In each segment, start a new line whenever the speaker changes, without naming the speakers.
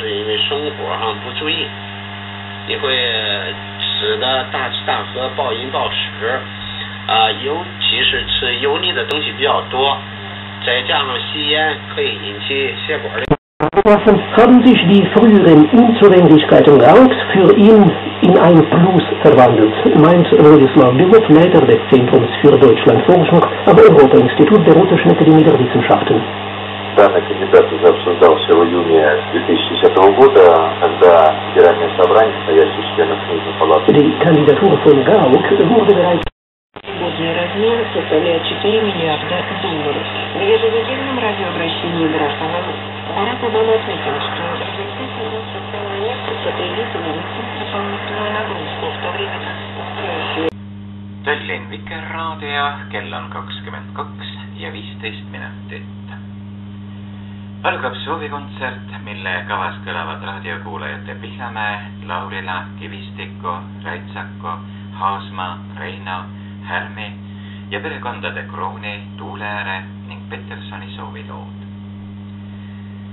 是因为生活上不注意，你会使得大吃大喝、暴饮暴食，尤其是吃油腻的东西比较多，再加上吸烟，可以引起血管的。
Haben sich die früheren Unzulänglichkeiten Rauchs für ihn in ein Plus verwandelt, meint Władysław Biłow, Leiter des Zentrums für Deutschlandforschung am Europa-Institut der Russischen Akademie der Wissenschaften.
Данный кандидат уже обсуждался в июне 2010 года, когда Федеральное собрание, стоящее членов Книжной палаты.
Die Kandidatur von Gauck wurde bereits.
Годный размер составляет $4 миллиарда. В еженедельном радиообращении гражданам Барак Обама отметил, что результаты социального месяца привели дополнительную нагрузку, в то время как
Tallinn Vikerraadio, kell on 22 ja 15 minutit. Algab soovikontsert, mille kavas kõlavad raadiokuulajate Pihlamäe, Laurila, Kivistiku, Raitsako, Haasma, Reino, Härmi ja perekondade Krooni, Tuuleääre ning Petersoni soovilood.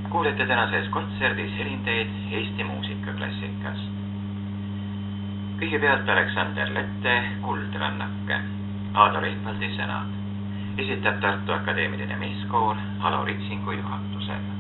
Kuulete tänases kontserdis elindeid Eesti muusikaklassikas. Kõigepealt Aleksander Lette Kuldrannake, Aado Reinvaldi sõnad, esitab Tartu Akadeemiline Meeskoor Alo Ritsingu juhatusel.